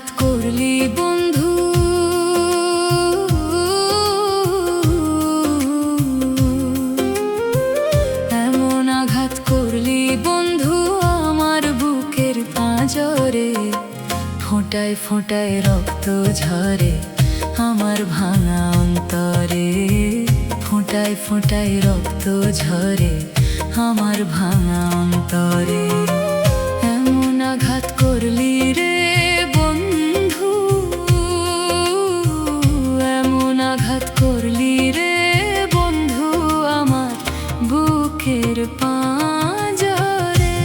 আঘাত করলি বন্ধু, এমন আঘাত করলি বন্ধু আমার বুকের পাঁজরে। ফোঁটায় ফোঁটায় রক্ত ঝরে আমার ভাঙা অন্তরে, ফোঁটায় ফোঁটায় রক্ত ঝরে আমার ভাঙা অন্তরে। এমন আঘাত করলি রে বন্ধু, এমন আঘাত করলি রে বন্ধু আমার বুকের পাঁজরে।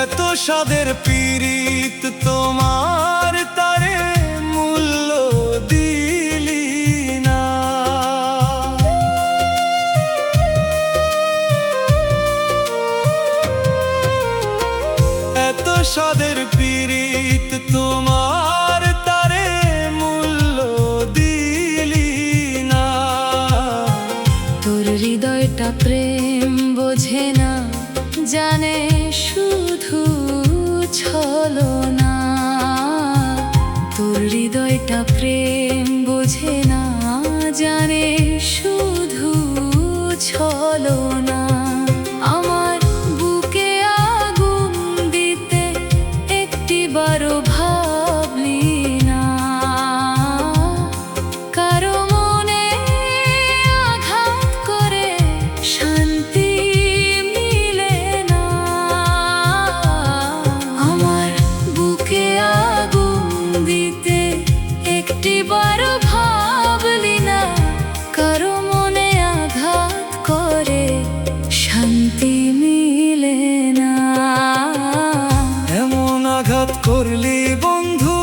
এত স্বাদের পীড়িত তোমার, তারে মূল্য দিলি না। এত স্বাদের পীড়িত তোমার, তারে মূল্য দিলি না। তোর হৃদয়টা প্রেম বোঝে না, জানে শুধু ছলনা। তোর হৃদয়টা প্রেম বোঝে না, জানে শুধু ছলনা। আমার বুকে আগুন দিতে একটিবারও ভাবলি না, কারো মনে আঘাত করে শান্তি মিলে না। আমার বুকে আগুন দিতে একটিবারও ভাবলি না, কারো মনে আঘাত করে শান্তি মিলে না। এমন আঘাত করলি বন্ধু,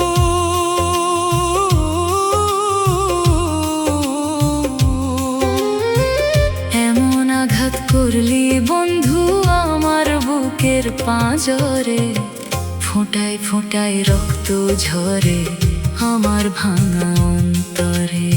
এমন আঘাত করলি বন্ধু আমার বুকের পাঁজরে। ফোঁটায় ফোঁটায় রক্ত ঝরে আমার ভাঙা অন্তরে।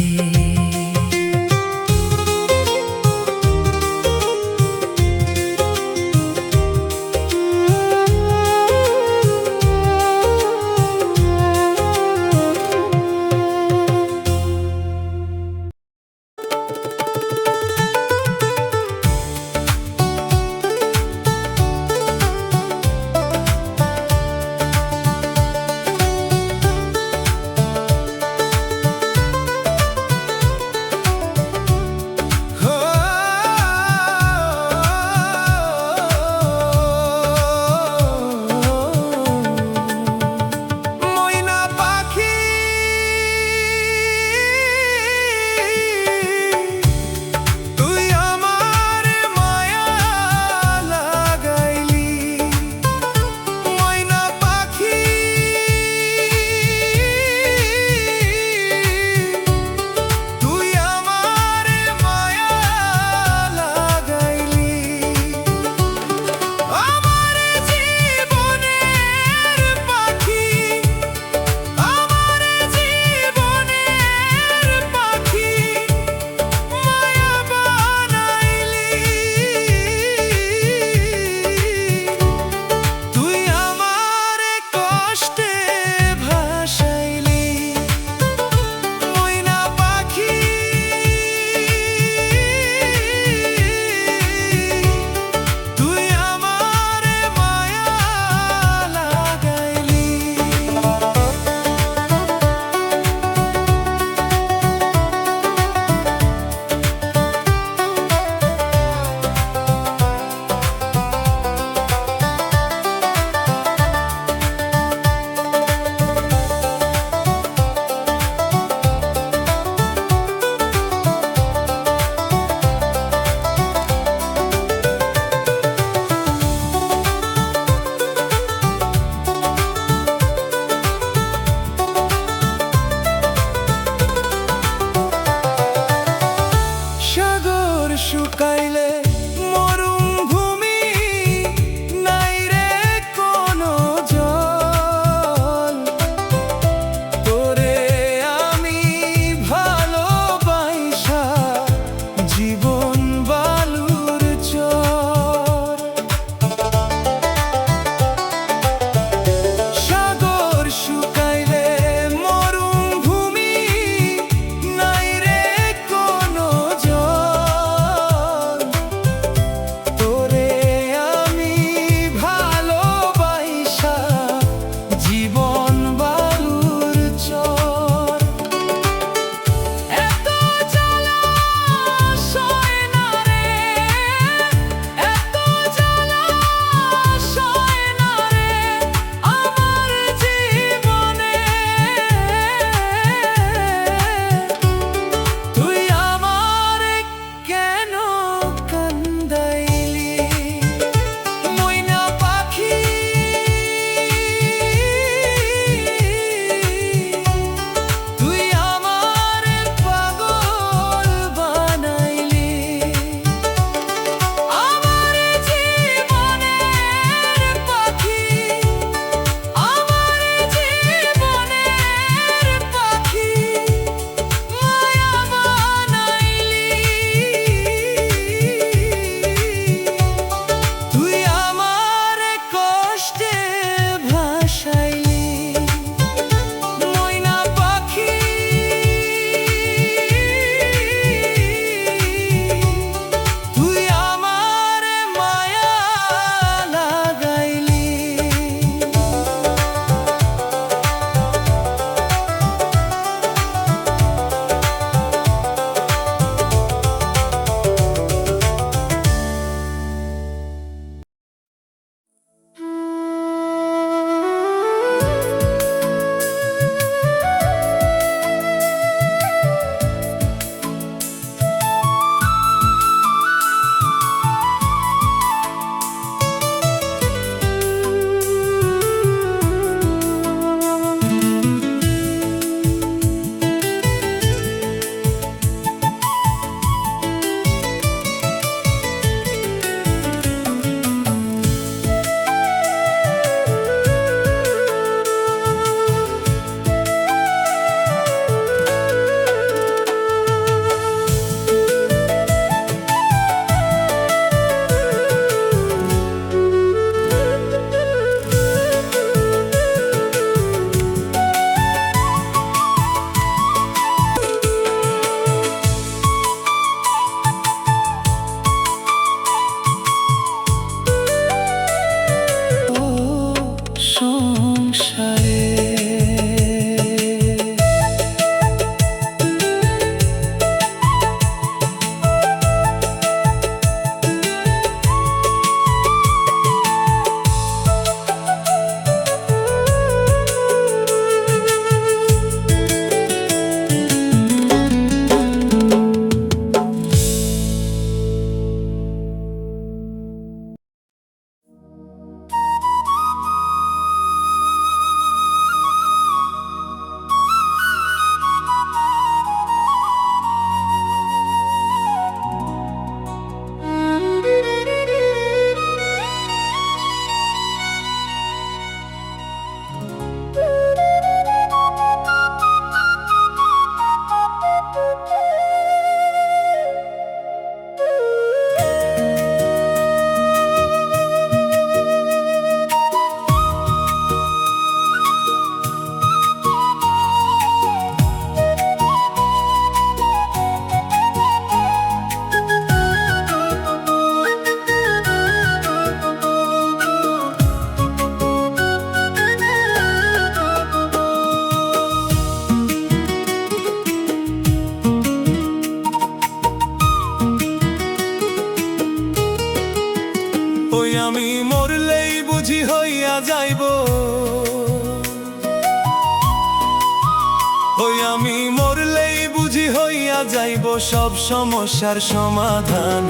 সব সমস্যার সমাধান।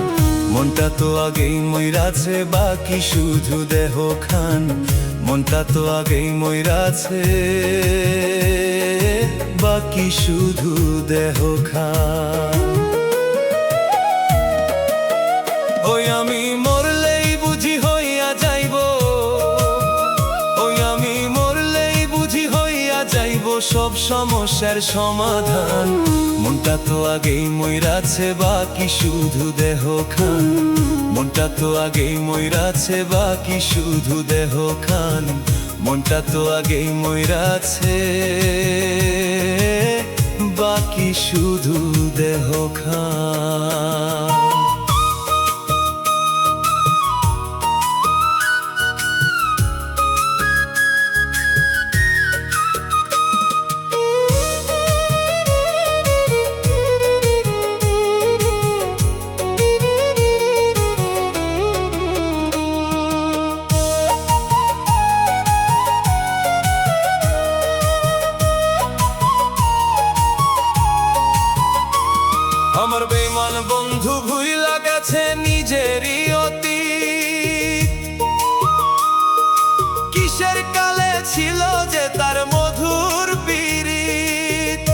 মনটা তো আগেই মইরাছে, বাকি শুধু দেহ খান। মনটা তো আগেই মইরাছে, বাকি শুধু দেহ খান। ওই আমি মরলেই বুঝি হইয়া যাইব, ওই আমি মরলেই বুঝি হইয়া যাইব সব সমস্যার সমাধান। মনটা তো আগেই মইরাছে, বাকি শুধু দেহ খান। মনটা তো আগেই মইরাছে, বাকি শুধু দেহ খান। মনটা তো আগেই মইরাছে, বাকি শুধু দেহ খান। আমার বেঈমান বন্ধু ভুইলা গেছে নিজেরই অতীত। কিসের কালে ছিল যে তার মধুর পীড়িত।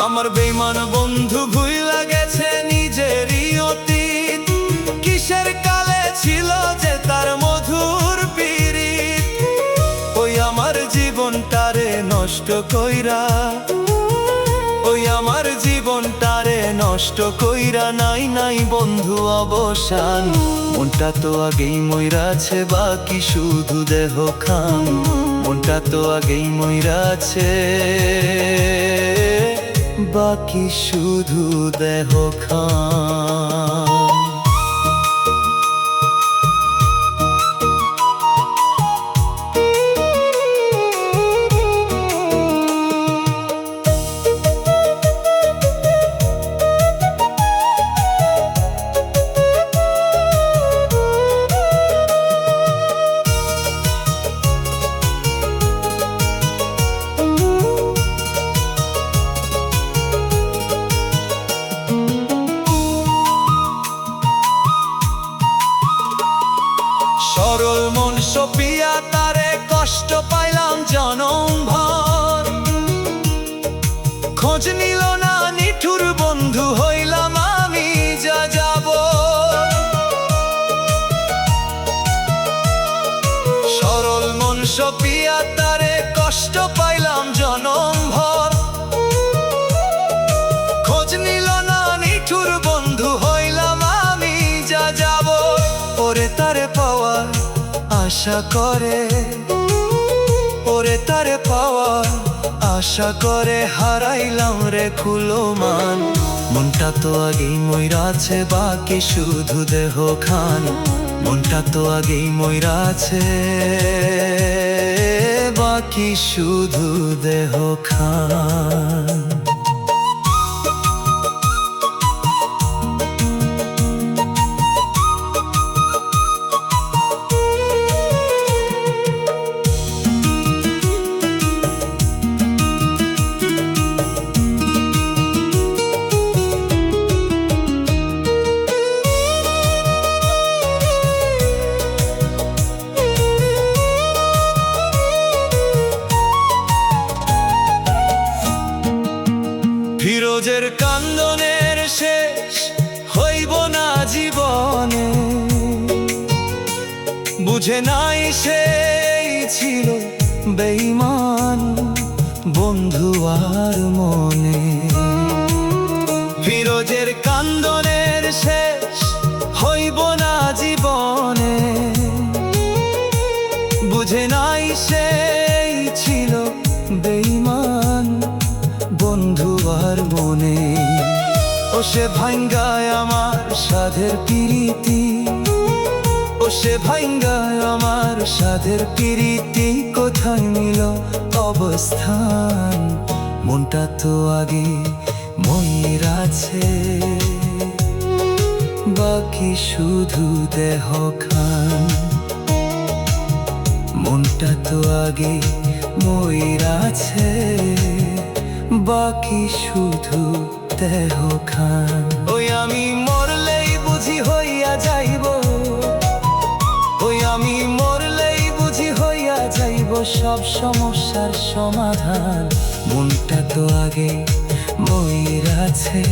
আমার বেঈমান বন্ধু ভুইলা গেছে নিজেরই অতীত। কিসের কালে ছিল যে তার মধুর পীড়িত। ওই আমার জীবনটারে নষ্ট কইরা, ওই আমার জীবনটারে নষ্ট কইরা নাই নাই বন্ধু অবসান। মনটা তো আগেই মইরাছে, বাকি শুধু দেহ খান। মনটা তো আগেই মইরাছে, বাকি শুধু দেহ খান। সরল মন সপিয়া তারে কষ্ট পাইলাম জনম ভর। খোঁজ নিল না নিঠুর বন্ধু, হইলাম আমি যা যাব। সরল মন সপিয়া তারে কষ্ট পাইলাম জনম ভর। খোঁজ নিল না নিঠুর বন্ধু, হইলাম আমি যা যাব। ওরে তারে পাওয়ার আশা করে, ওরে তারে পাওয়ার আশা করে হারাইলাম রে খুলো মান। মনটা তো আগেই মইরাছে, বাকি শুধু দেহ খান। মনটা তো আগেই মইরাছে, বাকি শুধু দেহ খান। ফিরোজের কান্দনের শেষ হইব না জীবনে। বুঝে নাই সেই ছিল বেঈমান বন্ধু আর মনে। ফিরোজের কান্দনের শেষ হইব না জীবনে। বুঝে নাই সেই ছিল বেঈমান বন্ধু আর মনে। ও সে ভাঙ্গায় আমার সাধের প্রীতি, ও সে ভাঙ্গায় আমার সাধের প্রীতি। কোথায় মিল অবস্থান, মনটা তো আগে মইরাছে, বাকি শুধু দেহ খান। মনটা তো আগে মইরাছে, বাকি শুধু দেহ খান। ওই আমি মরলেই বুঝি হইয়া যাইব, ওই আমি মরলেই বুঝি হইয়া যাইব সব সমস্যার সমাধান। মনটা তো আগে ময়ূর আছে,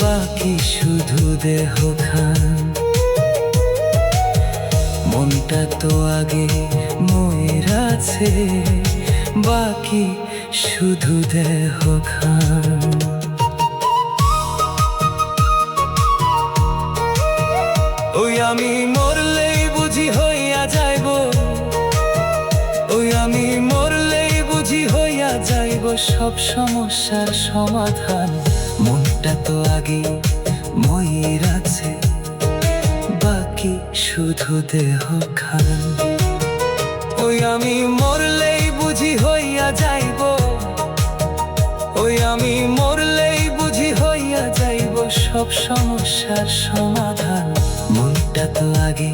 বাকি শুধু দেহ খান। মনটা তো আগে ময়ূর আছে, বাকি শুধু দেহ খান। ওই আমি মরলেই বুঝি হইয়া যাইব, ওই আমি মরলেই বুঝি হইয়া যাইব সব সমস্যার সমাধান। মনটা তো আগে ময়ূর আছে, বাকি শুধু দেহ খান। ওই আমি মরলেই বুঝি হইয়া যাইব, ওই আমি মরলেই বুঝি হইয়া যাইব সব সমস্যার সমাধান। মনটা তো আগে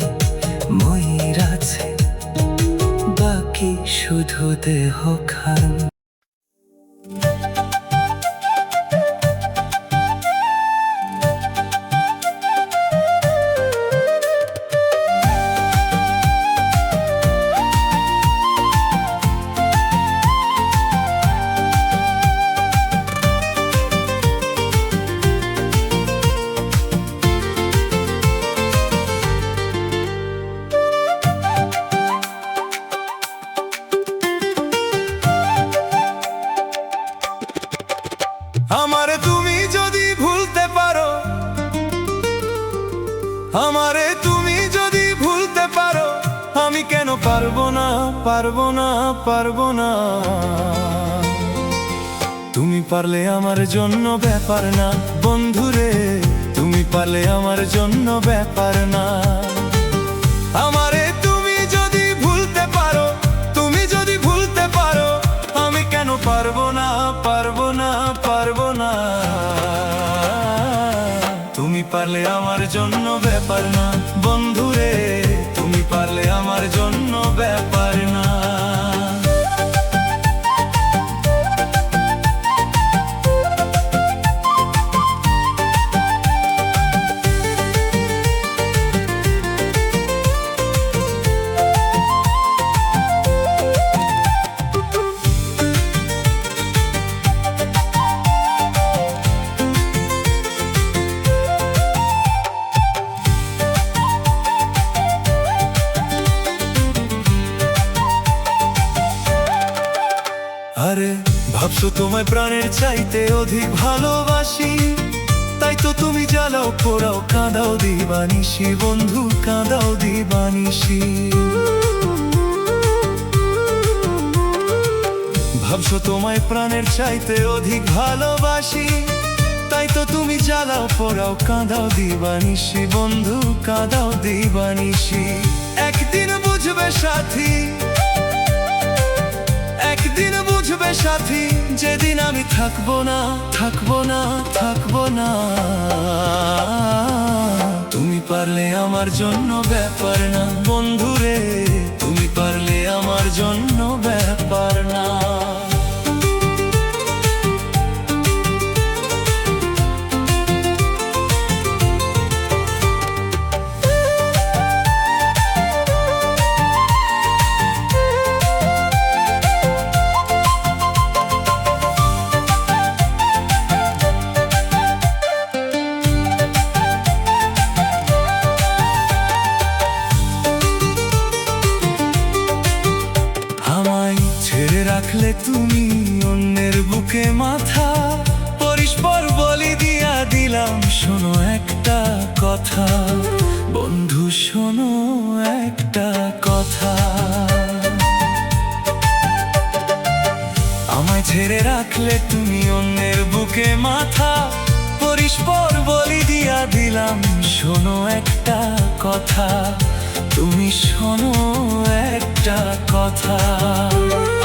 ময়ূর আছে, বাকি শুধু দেহ খান। আমারে তুমি যদি ভুলতে পারো, আমারে তুমি যদি ভুলতে পারো, আমি কেন পারবো না, পারবো না, পারবো না। তুমি পারলে আমার জন্য ব্যাপার না বন্ধুরে, তুমি পারলে আমার জন্য ব্যাপার না। আমারে তুমি যদি ভুলতে পারো, তুমি যদি ভুলতে পারো, আমি কেন পারবো না, পারবো না, পারবো না। তুমি পারলে আমার জন্য ব্যাপার না বন্ধুরে, তুমি পারলে আমার জন্য ব্যাপার না। আরে ভাবছো তোমায় প্রাণের চাইতে অধিক ভালোবাসি, তাই তো তুমি জ্বালাও পোড়াও কাঁদাও দিবানিশি বন্ধু, কাঁদাও দিবানিশি। ভাবছো তোমায় প্রাণের চাইতে অধিক ভালোবাসি, তাই তো তুমি জ্বালাও পোড়াও কাঁদাও দিবানিশি বন্ধু, কাঁদাও দিবানিশি। একদিন বুঝবে সাথী, একদিন বুঝবে সাথী, যেদিন আমি থাকবো না, থাকবো না, থাকবো না। তুমি পারলে আমার জন্য ব্যাপার না বন্ধুরে, তুমি পারলে আমার জন্য ব্যাপার না। রাখলে তুমি অন্যের বুকে মাথা, পরস্পর বলি দিয়া দিলাম শোনো একটা কথা বন্ধু, শোনো একটা কথা। আমায় ছেড়ে রাখলে তুমি অন্যের বুকে মাথা, পরস্পর বলি দিয়া দিলাম শোনো একটা কথা, তুমি শোনো একটা কথা।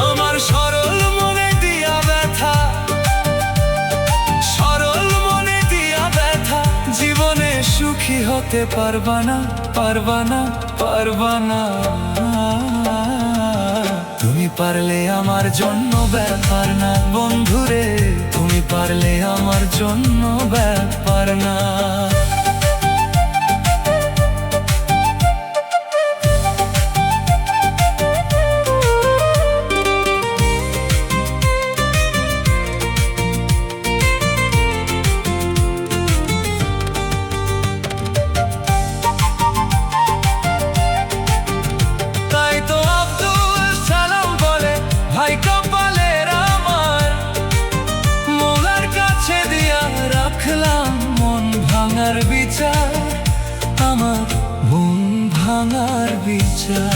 আমার সরল মনে দিয়া ব্যথা, সরল মনে দিয়া ব্যথা, জীবনে সুখী হতে পারবা না, পারবা না, পারবা না। তুমি পারলে আমার জন্য ব্যাপার না বন্ধুরে, ব্যাপার না। তাই তো আব্দুল সালাম বলে, ভাই কপালের আমার, মৌলার কাছে দিয়া রাখলাম মন ভাঙার বিচার, আমার মন ভাঙার বিচার।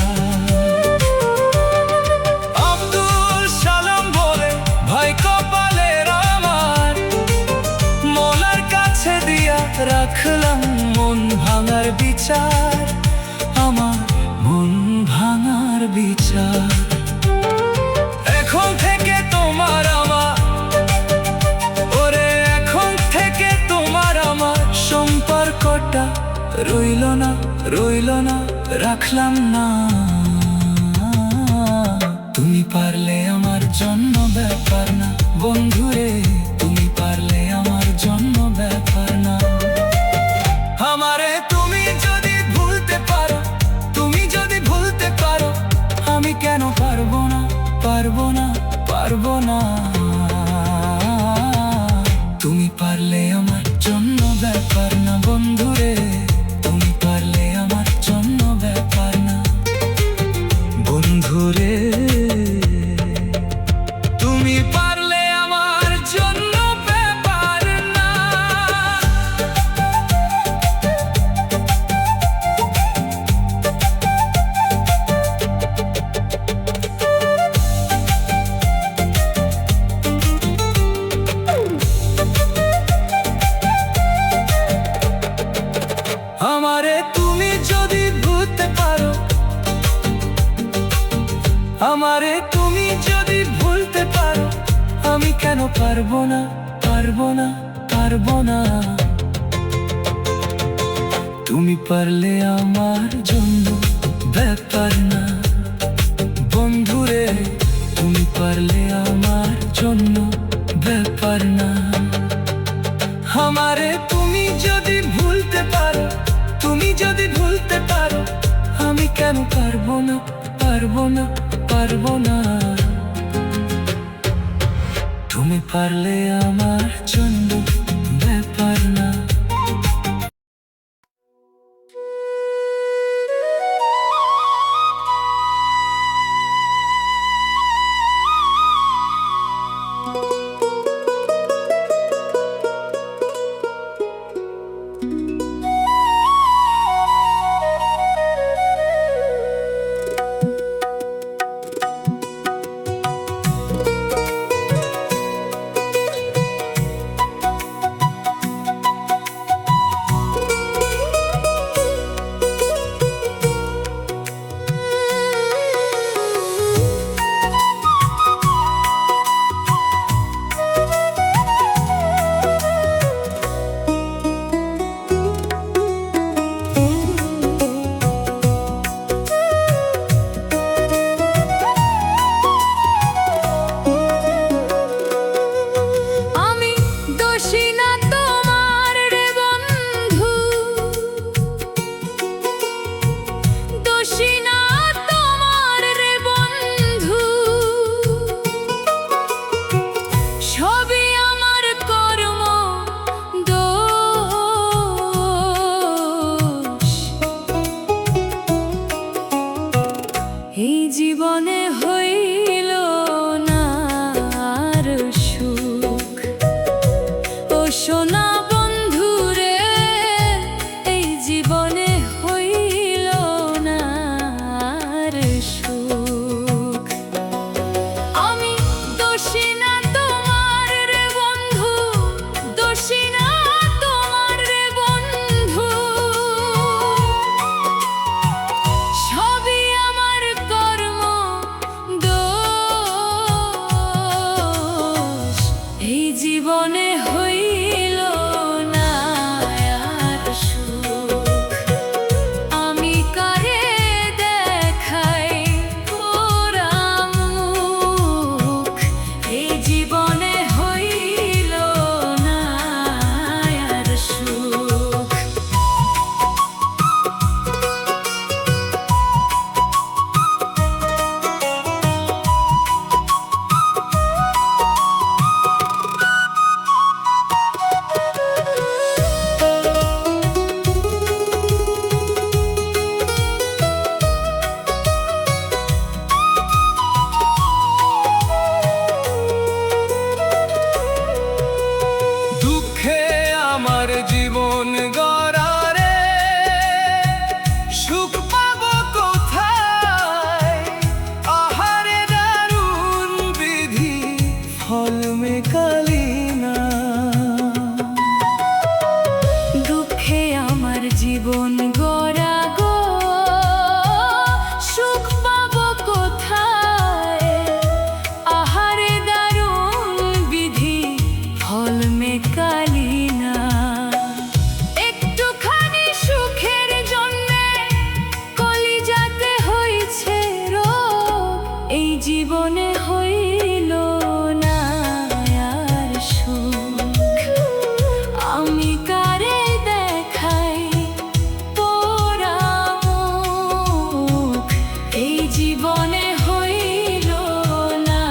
আব্দুল সালাম বলে, ভাই কপালের আমার, মৌলার কাছে দিয়া রাখলাম মন ভাঙার বিচার, আমার মন ভাঙার বিচার। এখন থেকে তোমার আমার, ওরে এখন থেকে তোমার আমার সম্পর্কটা রইল না, রইল না, রাখলাম না। তুমি পারলে আমার জন্য ব্যাপার না, বন্ধুরে তুমি পারলে আমার জন্য ব্যাপার না। আমারে তুমি যদি ভুলতে পারো, তুমি যদি ভুলতে পারো, আমি কেন পারবো না, পারবো না, পারবো না। তুমি পারলে আমার জন্য ব্যাপার না, বন্ধুরে তুমি পারলে আমার জন্য ব্যাপার না, বন্ধুরে তুমি পারলে আমার জন্য ব্যাপার না। আমারে তুমি যদি ভুলতে পারো, আমারে তুমি যদি ভুলতে পারো, আমি কেন পারবো না, পারবো না, পারবো না। তুমি পারলে আমার জন্য ব্যাপার না, বন্ধুরে তুমি পারলে আমার জন্য ব্যাপার না। আমারে তুমি যদি ভুলতে পারো, তুমি যদি ভুলতে পারো, আমি কেন পারবো না, পারবো না, পারবো না। তুমি পারলে আমার জন্য ব্যাপার না। জীবনে হইল না আর সুখ। কালি না। দুঃখে আমার জীবন গড়া গো, সুখ পাবো কোথায়? আহারে দারুণ বিধি, ফল মেকালি না। একটুখানি সুখের জন্যে কলিজাতে হইছে রোগ, এই জীবনে হইল না আর সুখ। আমি কারে দেখাই পোড়া মুখ, এই জীবনে হইল না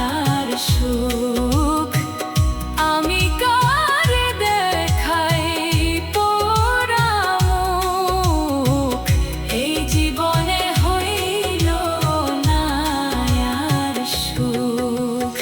আর সুখ। আমি কারে দেখাই পোড়া মুখ, এই জীবনে হইল না আর সুখ।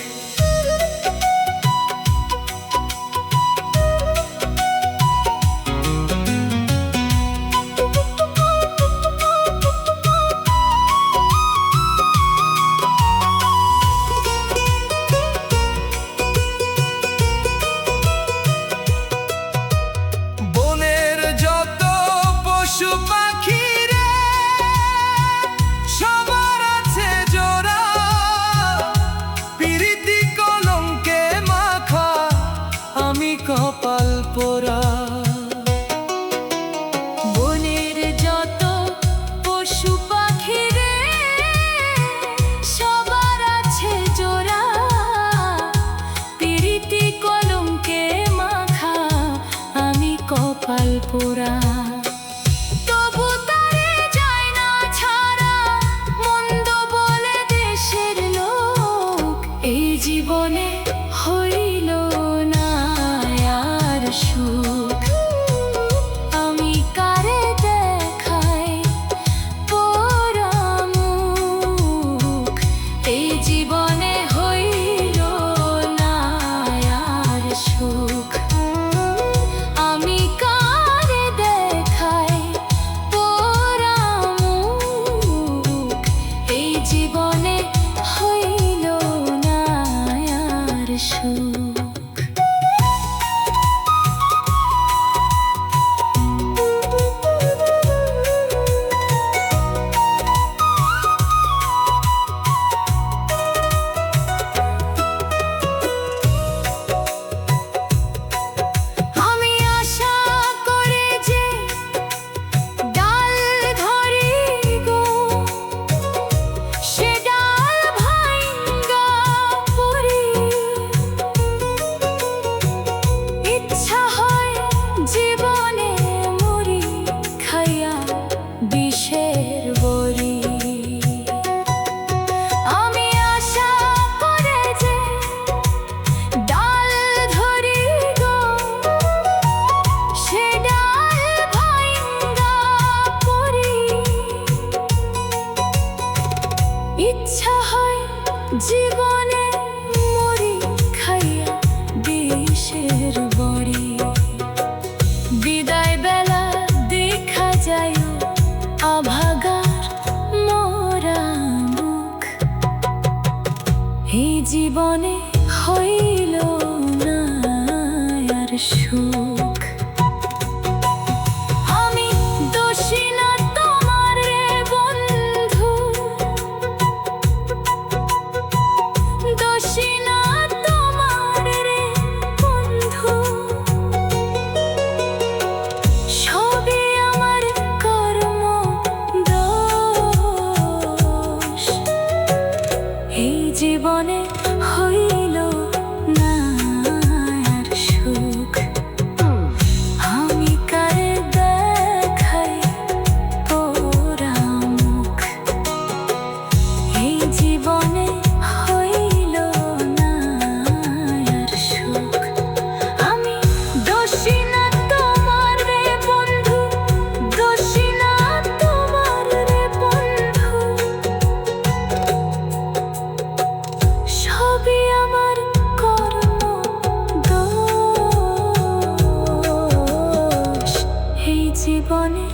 বনের যত পশু পাখি রে, সবার আছে জোড়া, পিরিতি কলঙ্কে মাখা, আমি কপাল পোড়া। বনের যত পশু পাখি রে, সবার আছে জোড়া, পিরিতি কলঙ্কে মাখা, আমি কপাল পোড়া। তবু তারে যায় না ছাড়া, মন্দ বলে দেশের লোক, এই জীবনে হইল না আর সুখ। আমি কারে দেখাই পোড়া মুখ, এই জীবনে হইল না আর সুখ। আমি কারে দেখাই পোড়া মুখ, এই জীবনে হইল না আর সুখ। আমি আশা করে যে ডাল ধরি গো, সে ডাল ভাইঙ্গা পড়ি। ইচ্ছা হয় জীবনে মরি, খাইয়া বিষের বড়ি। আমি আশা করে যে ডাল ধরি গো, সে ডাল ভাইঙ্গা পড়ি। ইচ্ছা হয় জীবনে মরি, খাইয়া বিষের বড়ি। বিদায় বেলা দেখা যায় অভাগার মোরা মুখ, এই জীবনে হইল না আর সুখ। আমি দোষী না তোমার রে বন্ধু, দোষী না তোমার রে বন্ধু। সবই আমার কর্ম দোষ, এই জীবনে হইল না আর সুখ। আমি কারে দেখাই পোড়া মুখ, এই জীবনে হইল না আর সুখ। আমি দোষী না তোমার রে বন্ধু, দোষী না তোমার রে বন্ধু। সবই আমার কর্ম দোষ, এই জীবনে